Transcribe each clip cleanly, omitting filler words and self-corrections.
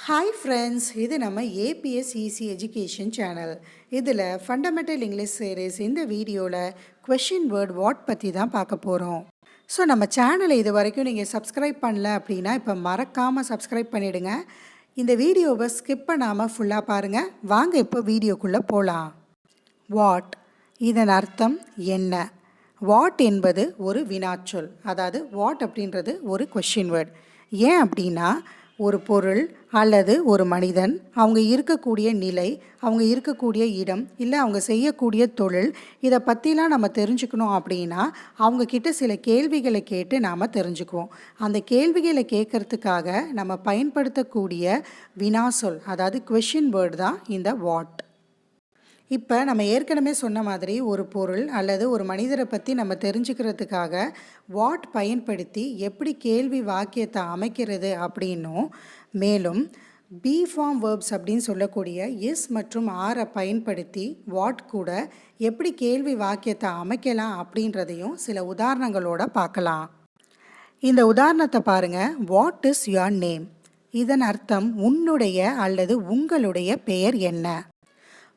Hi friends, இது நம்ம ABS easy education channel. இதில் ஃபண்டமெண்டல் இங்கிலீஷ் சீரீஸ் இந்த வீடியோவில் கொஷின் வேர்ட் வாட் பற்றி தான் பார்க்க போகிறோம். ஸோ நம்ம சேனலை இது வரைக்கும் நீங்கள் சப்ஸ்கிரைப் பண்ணல அப்படின்னா இப்போ மறக்காமல் சப்ஸ்கிரைப் பண்ணிவிடுங்க. இந்த வீடியோவை ஸ்கிப் பண்ணாமல் ஃபுல்லாக பாருங்கள். வாங்க இப்போ வீடியோக்குள்ளே போகலாம். வாட், இதன் அர்த்தம் என்ன? வாட் என்பது ஒரு வினாச்சொல், அதாவது வாட் அப்படின்றது ஒரு கொஷின் வேர்ட். ஏன் அப்படின்னா ஒரு பொருள் அல்லது ஒரு மனிதன், அவங்க இருக்கக்கூடிய நிலை, அவங்க இருக்கக்கூடிய இடம், இல்லை அவங்க செய்யக்கூடிய தொழில், இதை பற்றிலாம் நம்ம தெரிஞ்சுக்கணும் அப்படின்னா அவங்கக்கிட்ட சில கேள்விகளை கேட்டு நாம் தெரிஞ்சுக்குவோம். அந்த கேள்விகளை கேட்குறதுக்காக நம்ம பயன்படுத்தக்கூடிய வினாசொல், அதாவது கொஷின் வேர்டு தான் இந்த வாட். இப்போ நம்ம ஏற்கனவே சொன்ன மாதிரி ஒரு பொருள் அல்லது ஒரு மனிதரை பற்றி நம்ம தெரிஞ்சுக்கிறதுக்காக வாட் பயன்படுத்தி எப்படி கேள்வி வாக்கியத்தை அமைக்கிறது அப்படின்னும், மேலும் பி ஃபார்ம் வேர்ப்ஸ் அப்படின்னு சொல்லக்கூடிய எஸ் மற்றும் ஆரை பயன்படுத்தி வாட் கூட எப்படி கேள்வி வாக்கியத்தை அமைக்கலாம் அப்படின்றதையும் சில உதாரணங்களோட பார்க்கலாம். இந்த உதாரணத்தை பாருங்கள். What is your name? இதன் அர்த்தம் உன்னுடைய அல்லது உங்களுடைய பெயர் என்ன?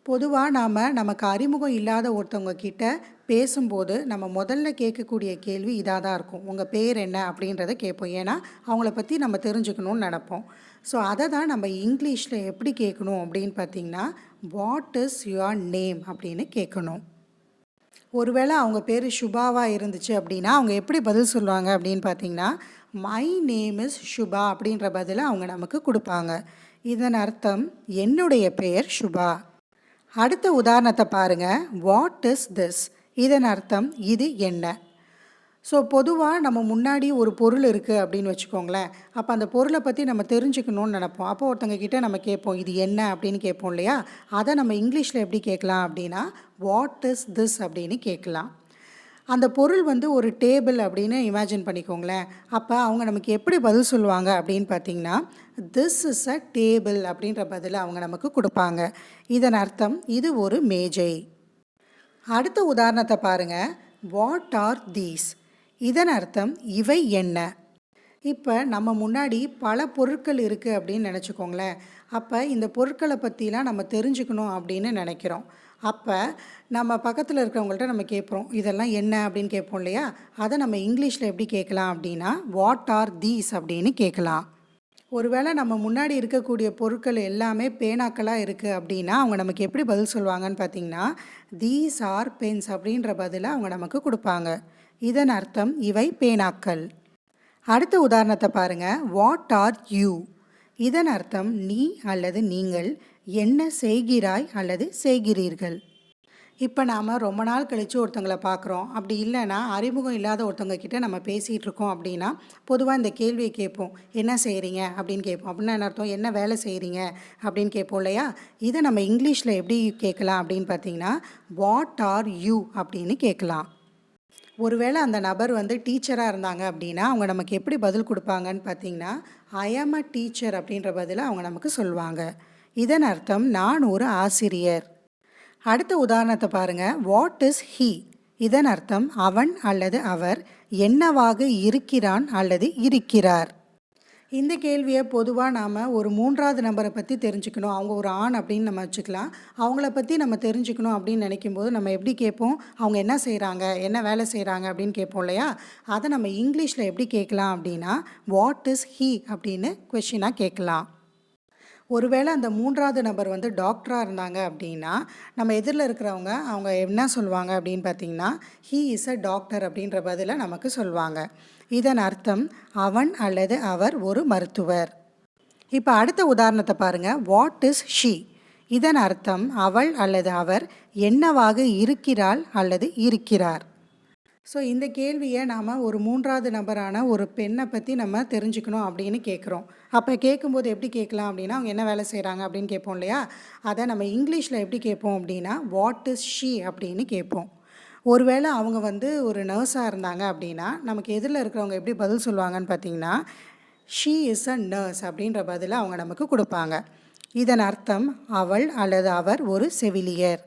பொதுவாக நமக்கு அறிமுகம் இல்லாத ஒருத்தவங்க கிட்ட பேசும்போது நம்ம முதல்ல கேட்கக்கூடிய கேள்வி இதாக தான் இருக்கும். உங்கள் பேர் என்ன அப்படின்றத கேட்போம். ஏன்னா அவங்கள பற்றி நம்ம தெரிஞ்சுக்கணும்னு நினப்போம். ஸோ அதை தான் நம்ம இங்கிலீஷில் எப்படி கேட்கணும் அப்படின்னு பார்த்திங்கன்னா வாட் இஸ் யுவர் நேம் அப்படின்னு கேட்கணும். ஒருவேளை அவங்க பேர் சுபாவாக இருந்துச்சு அப்படின்னா அவங்க எப்படி பதில் சொல்லுவாங்க அப்படின்னு பார்த்திங்கன்னா மை நேம் இஸ் சுபா அப்படின்ற பதிலை அவங்க நமக்கு கொடுப்பாங்க. இதன் அர்த்தம் என்னுடைய பெயர் சுபா. அடுத்த உதாரணத்தை பாருங்கள். What is this? இதன் அர்த்தம் இது என்ன? ஸோ பொதுவாக நம்ம முன்னாடி ஒரு பொருள் இருக்குது அப்படின்னு வச்சுக்கோங்களேன். அப்போ அந்த பொருளை பற்றி நம்ம தெரிஞ்சுக்கணும்னு நினப்போம். அப்போ ஒருத்தங்க கிட்டே நம்ம கேட்போம் இது என்ன அப்படின்னு கேட்போம் இல்லையா? அதை நம்ம இங்கிலீஷில் எப்படி கேட்கலாம் அப்படின்னா வாட் இஸ் திஸ் அப்படின்னு கேட்கலாம். அந்த பொருள் ஒரு டேபிள் அப்படின்னு இமேஜின் பண்ணிக்கோங்களேன். அப்போ அவங்க நமக்கு எப்படி பதில் சொல்லுவாங்க அப்படின்னு பார்த்தீங்கன்னா திஸ் இஸ் அ டேபிள் அப்படின்ற பதில் அவங்க நமக்கு கொடுப்பாங்க. இதன் அர்த்தம் இது ஒரு மேஜை. அடுத்த உதாரணத்தை பாருங்கள். What are these? இதன் அர்த்தம் இவை என்ன? இப்போ நம்ம முன்னாடி பல பொருட்கள் இருக்குது அப்படின்னு நினச்சிக்கோங்களேன். அப்போ இந்த பொருட்களை பற்றிலாம் நம்ம தெரிஞ்சுக்கணும் அப்படின்னு நினைக்கிறோம். அப்போ நம்ம பக்கத்தில் இருக்கிறவங்கள்ட்ட நம்ம கேட்போம் இதெல்லாம் என்ன அப்படின்னு கேட்போம் இல்லையா? அதை நம்ம இங்கிலீஷில் எப்படி கேட்கலாம் அப்படின்னா வாட் ஆர் தீஸ் அப்படின்னு கேட்கலாம். ஒருவேளை நம்ம முன்னாடி இருக்கக்கூடிய பொருட்கள் எல்லாமே பேனாக்களாக இருக்குது அப்படின்னா அவங்க நமக்கு எப்படி பதில் சொல்லுவாங்கன்னு பார்த்திங்கன்னா தீஸ் ஆர் பென்ஸ் அப்படின்ற பதிலை அவங்க நமக்கு கொடுப்பாங்க. இதன் அர்த்தம் இவை பேனாக்கள். அடுத்த உதாரணத்தை பாருங்கள். What are you? இதன் அர்த்தம் நீ அல்லது நீங்கள் என்ன செய்கிறாய் அல்லது செய்கிறீர்கள். இப்போ நாம் ரொம்ப நாள் கழித்து ஒருத்தங்களை பார்க்குறோம். அப்படி இல்லைன்னா அறிமுகம் இல்லாத ஒருத்தவங்க கிட்டே நம்ம பேசிகிட்டு இருக்கோம் அப்படின்னா பொதுவாக இந்த கேள்வியை கேட்போம். என்ன செய்கிறீங்க அப்படின்னு கேட்போம். அப்படின்னா என்ன அர்த்தம்? என்ன வேலை செய்கிறீங்க அப்படின்னு கேட்போம் இல்லையா? இதை நம்ம இங்கிலீஷில் எப்படி கேட்கலாம் அப்படின்னு பார்த்தீங்கன்னா வாட் ஆர் யூ அப்படின்னு கேட்கலாம். ஒருவேளை அந்த நபர் டீச்சராக இருந்தாங்க அப்படின்னா அவங்க நமக்கு எப்படி பதில் கொடுப்பாங்கன்னு பார்த்தீங்கன்னா ஐ ஆம் அ டீச்சர் அப்படின்ற பதிலை அவங்க நமக்கு சொல்லுவாங்க. இதன் அர்த்தம் நான் ஒரு ஆசிரியர். அடுத்த உதாரணத்தை பாருங்கள். What is he? இதன் அர்த்தம் அவன் அல்லது அவர் என்னவாக இருக்கிறான் அல்லது இருக்கிறார். இந்த கேள்வியை பொதுவாக நாம் ஒரு மூன்றாவது நபரை பற்றி தெரிஞ்சுக்கணும், அவங்க ஒரு ஆண் அப்படின்னு நம்ம வச்சுக்கலாம். அவங்கள பற்றி நம்ம தெரிஞ்சுக்கணும் அப்படின்னு நினைக்கும்போது நம்ம எப்படி கேட்போம்? அவங்க என்ன செய்கிறாங்க, என்ன வேலை செய்கிறாங்க அப்படின்னு கேட்போம் இல்லையா? அதை நம்ம இங்கிலீஷில் எப்படி கேட்கலாம் அப்படின்னா வாட் இஸ் ஹீ அப்படின்னு கொஷினாக கேட்கலாம். ஒருவேளை அந்த மூன்றாவது நபர் டாக்டராக இருந்தாங்க அப்படின்னா நம்ம எதிரில் இருக்கிறவங்க அவங்க என்ன சொல்லுவாங்க அப்படின்னு பார்த்திங்கன்னா ஹீ இஸ் அ டாக்டர் அப்படின்ற பதிலை நமக்கு சொல்லுவாங்க. இதன் அர்த்தம் அவன் அல்லது அவர் ஒரு மருத்துவர். இப்போ அடுத்த உதாரணத்தை பாருங்கள். What is she? இதன் அர்த்தம் அவள் அல்லது அவர் என்னவாக இருக்கிறாள் அல்லது இருக்கிறார். ஸோ இந்த கேள்வியை நாம் ஒரு மூன்றாவது நபரான ஒரு பெண்ணை பற்றி நம்ம தெரிஞ்சுக்கணும் அப்படின்னு கேட்குறோம். அப்போ கேட்கும்போது எப்படி கேட்கலாம் அப்படின்னா அவங்க என்ன வேலை செய்கிறாங்க அப்படின்னு கேட்போம் இல்லையா? அதை நம்ம இங்கிலீஷில் எப்படி கேட்போம் அப்படின்னா வாட் இஸ் ஷீ அப்படின்னு கேட்போம். ஒருவேளை அவங்க ஒரு நர்ஸாக இருந்தாங்க அப்படின்னா நமக்கு எதிரில் இருக்கிறவங்க எப்படி பதில் சொல்லுவாங்கன்னு பார்த்தீங்கன்னா ஷீ இஸ் அ நர்ஸ் அப்படின்ற பதிலை அவங்க நமக்கு கொடுப்பாங்க. இதன் அர்த்தம் அவள் அல்லது அவர் ஒரு செவிலியர்.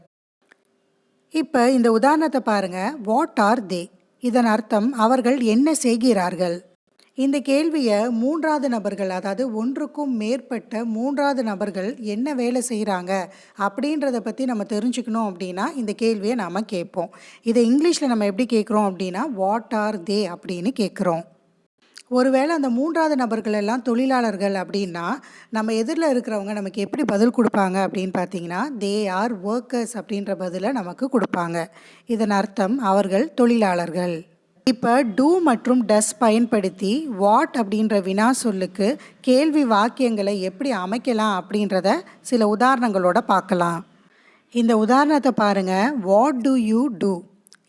இப்போ இந்த உதாரணத்தை பாருங்கள். வாட் ஆர் தே? இதன் அர்த்தம் அவர்கள் என்ன செய்கிறார்கள். இந்த கேள்வியை மூன்றாவது நபர்கள், அதாவது ஒன்றுக்கும் மேற்பட்ட மூன்றாவது நபர்கள் என்ன வேலை செய்கிறாங்க அப்படின்றத பற்றி நம்ம தெரிஞ்சுக்கணும் அப்படின்னா இந்த கேள்வியை நாம் கேட்போம். இதை இங்கிலீஷில் நம்ம எப்படி கேட்குறோம் அப்படின்னா வாட் ஆர் தே அப்படின்னு கேட்குறோம். ஒருவேளை அந்த மூன்றாவது நபர்கள் எல்லாம் தொழிலாளர்கள் அப்படின்னா நம்ம எதிரில் இருக்கிறவங்க நமக்கு எப்படி பதில் கொடுப்பாங்க அப்படின்னு பார்த்தீங்கன்னா தே ஆர் ஒர்க்கர்ஸ் அப்படின்ற பதிலை நமக்கு கொடுப்பாங்க. இதன் அர்த்தம் அவர்கள் தொழிலாளர்கள். இப்போ டூ மற்றும் டஸ் பயன்படுத்தி வாட் அப்படின்ற வினா சொல்லுக்கு கேள்வி வாக்கியங்களை எப்படி அமைக்கலாம் அப்படின்றத சில உதாரணங்களோட பார்க்கலாம். இந்த உதாரணத்தை பாருங்க. What do you do?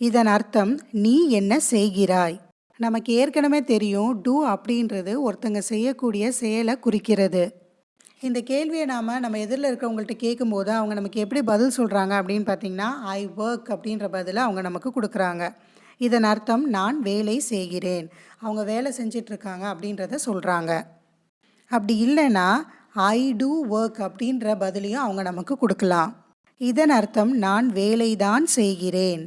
இதன் அர்த்தம் நீ என்ன செய்கிறாய். நமக்கு ஏற்கனவே தெரியும் டூ அப்படின்றது ஒருத்தங்க செய்யக்கூடிய செயலை குறிக்கிறது. இந்த கேள்வியை நம்ம எதிரில் இருக்கிறவங்கள்ட்ட கேட்கும்போது அவங்க நமக்கு எப்படி பதில் சொல்கிறாங்க அப்படின்னு பார்த்தீங்கன்னா ஐ ஒர்க் அப்படின்ற பதிலை அவங்க நமக்கு கொடுக்குறாங்க. இதன் அர்த்தம் நான் வேலை செய்கிறேன், அவங்க வேலை செஞ்சிட்ருக்காங்க அப்படின்றத சொல்கிறாங்க. அப்படி இல்லைன்னா ஐ டூ ஒர்க் அப்படின்ற பதிலையும் அவங்க நமக்கு கொடுக்கலாம். இதன் அர்த்தம் நான் வேலை தான் செய்கிறேன்.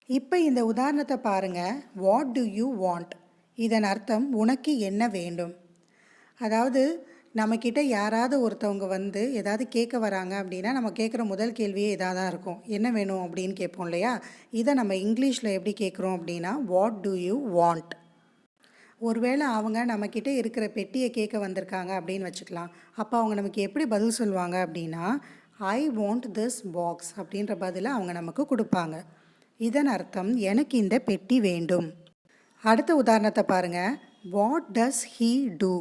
இப்போ இந்த உதாரணத்தை பாருங்கள். What do you want? இதன் அர்த்தம் உனக்கு என்ன வேண்டும். அதாவது நம்மக்கிட்ட யாராவது ஒருத்தவங்க வந்து ஏதாவது கேட்க வராங்க அப்படின்னா நம்ம கேட்குற முதல் கேள்வியே இதாக தான் இருக்கும், என்ன வேணும் அப்படின்னு கேட்போம் இல்லையா. இதை நம்ம இங்கிலீஷில் எப்படி கேட்குறோம் அப்படின்னா வாட் டு யூ வாண்ட். ஒருவேளை அவங்க நம்மக்கிட்ட இருக்கிற பெட்டியை கேட்க வந்திருக்காங்க அப்படின்னு வச்சுக்கலாம். அப்போ அவங்க நமக்கு எப்படி பதில் சொல்லுவாங்க அப்படின்னா ஐ வாண்ட் திஸ் பாக்ஸ் அப்படின்ற பதிலை அவங்க நமக்கு கொடுப்பாங்க. இதன் அர்த்தம் எனக்கு இந்த பெட்டி வேண்டும். அடுத்த உதாரணத்தை பாருங்கள். What does he do?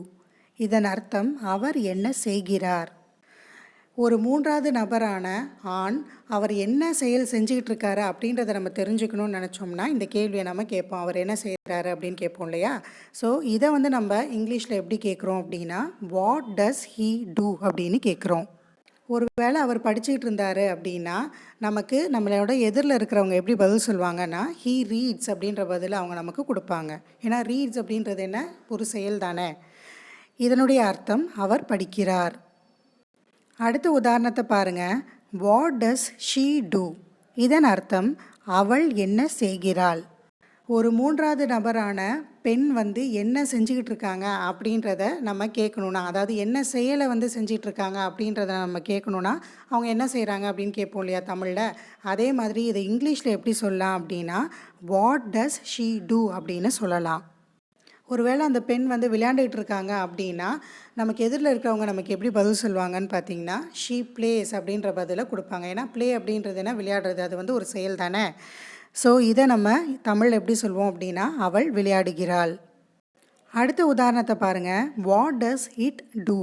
இதன் அர்த்தம் அவர் என்ன செய்கிறார். ஒரு மூன்றாவது நபரான ஆண் அவர் என்ன செயல் செஞ்சுக்கிட்டு இருக்காரு அப்படின்றத நம்ம தெரிஞ்சுக்கணும்னு நினச்சோம்னா இந்த கேள்வியை நம்ம கேட்போம், அவர் என்ன செய்கிறாரு அப்படின்னு கேட்போம் இல்லையா. ஸோ இதை வந்து நம்ம இங்கிலீஷில் எப்படி கேட்குறோம் அப்படின்னா வாட் டஸ் ஹீ டூ அப்படின்னு கேட்குறோம். ஒருவேளை அவர் படிச்சுக்கிட்டு இருந்தார் அப்படின்னா நமக்கு நம்மளோட எதிரில் இருக்கிறவங்க எப்படி பதில் சொல்லுவாங்கன்னா ஹீ ரீட்ஸ் அப்படின்ற பதில் அவங்க நமக்கு கொடுப்பாங்க. ஏன்னா ரீட்ஸ் அப்படின்றது என்ன, ஒரு செயல் தானே. இதனுடைய அர்த்தம் அவர் படிக்கிறார். அடுத்த உதாரணத்தை பாருங்கள். What does she do? இதன் அர்த்தம் அவள் என்ன செய்கிறாள். ஒரு மூன்றாவது நபரான பெண் வந்து என்ன செஞ்சுக்கிட்டு இருக்காங்க அப்படின்றத நம்ம கேட்கணுன்னா, அதாவது என்ன செயலை வந்து செஞ்சிட்ருக்காங்க அப்படின்றத நம்ம கேட்கணுன்னா அவங்க என்ன செய்கிறாங்க அப்படின்னு கேட்போம் இல்லையா தமிழில். அதே மாதிரி இதை இங்கிலீஷில் எப்படி சொல்லலாம் அப்படின்னா வாட் டஸ் ஷீ டூ அப்படின்னு சொல்லலாம். ஒருவேளை அந்த பெண் வந்து விளையாண்டுட்டு இருக்காங்க அப்படின்னா நமக்கு எதிரில் இருக்கிறவங்க நமக்கு எப்படி பதில் சொல்லுவாங்கன்னு பார்த்தீங்கன்னா ஷீ பிளேஸ் அப்படின்ற பதிலை கொடுப்பாங்க. ஏன்னா ப்ளே அப்படின்றது என்ன, விளையாடுறது, அது வந்து ஒரு செயல் தானே. ஸோ இதை நம்ம தமிழ் எப்படி சொல்வோம் அப்படின்னா அவள் விளையாடுகிறாள். அடுத்த உதாரணத்தை பாருங்கள். What does it do?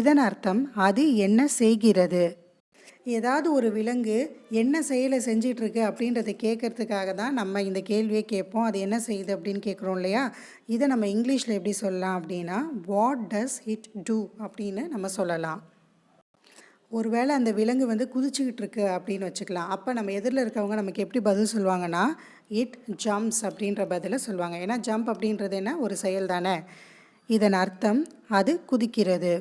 இதன் அர்த்தம் அது என்ன செய்கிறது. ஏதாவது ஒரு விலங்கு என்ன செயலை செஞ்சிட்ருக்கு அப்படின்றத கேட்குறதுக்காக தான் நம்ம இந்த கேள்வியை கேட்போம். அது என்ன செய்யுது அப்படின்னு கேட்குறோம் இல்லையா. இதை நம்ம இங்கிலீஷில் எப்படி சொல்லலாம் அப்படின்னா வாட் டஸ் இட் டூ அப்படின்னு நம்ம சொல்லலாம். ஒருவேளை அந்த விலங்கு வந்து குதிச்சுக்கிட்டு இருக்கு அப்படின்னு வச்சுக்கலாம். அப்போ நம்ம எதிரில் இருக்கவங்க நமக்கு எப்படி பதில் சொல்லுவாங்கன்னா இட் ஜம்ப்ஸ் அப்படின்ற பதிலை சொல்லுவாங்க. ஏன்னா ஜம்ப் அப்படின்றது என்ன, ஒரு செயல் தானே. இதன் அர்த்தம் அது குதிக்கிறது.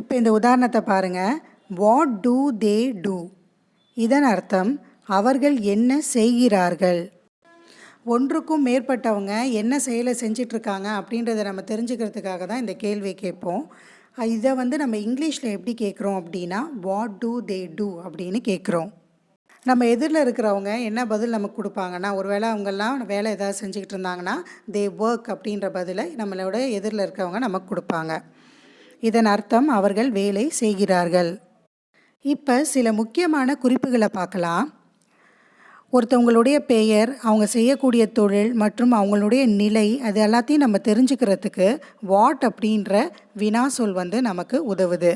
இப்போ இந்த உதாரணத்தை பாருங்கள். What do they do? இதன் அர்த்தம் அவர்கள் என்ன செய்கிறார்கள். ஒன்றுக்கும் மேற்பட்டவங்க என்ன செயலை செஞ்சிட்ருக்காங்க அப்படின்றத நம்ம தெரிஞ்சுக்கிறதுக்காக தான் இந்த கேள்வியை கேட்போம். இதை வந்து நம்ம இங்கிலீஷில் எப்படி கேட்குறோம் அப்படின்னா வாட் டூ தே டூ அப்படின்னு கேட்குறோம். நம்ம எதிரில் இருக்கிறவங்க என்ன பதில் நமக்கு கொடுப்பாங்கன்னா, ஒருவேளை அவங்கெல்லாம் வேலை ஏதாவது செஞ்சுக்கிட்டு இருந்தாங்கன்னா தே ஒர்க் அப்படின்ற பதிலை நம்மளோட எதிரில் இருக்கிறவங்க நமக்கு கொடுப்பாங்க. இதன் அர்த்தம் அவர்கள் வேலை செய்கிறார்கள். இப்போ சில முக்கியமான குறிப்புகளை பார்க்கலாம். ஒருத்தவங்களுடைய பெயர், அவங்க செய்யக்கூடிய தொழில் மற்றும் அவங்களுடைய நிலை, அது எல்லாத்தையும் நம்ம தெரிஞ்சுக்கிறதுக்கு வாட் அப்படின்ற வினா சொல் வந்து நமக்கு உதவுது.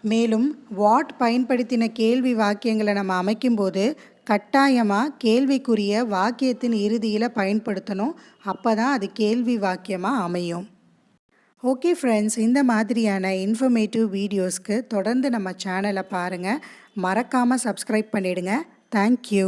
மேலும் வாட் பயன்படுத்தின கேள்வி வாக்கியங்களை நம்ம அமைக்கும்போது கட்டாயமாக கேள்விக்குரிய வாக்கியத்தின் இறுதியில் பயன்படுத்தணும். அப்போ தான் அது கேள்வி வாக்கியமாக அமையும். ஓகே ஃப்ரெண்ட்ஸ், இந்த மாதிரியான இன்ஃபர்மேட்டிவ் வீடியோஸ்க்கு தொடர்ந்து நம்ம சேனலை பாருங்கள். மறக்காமல் சப்ஸ்கிரைப் பண்ணிவிடுங்க. தேங்க்யூ.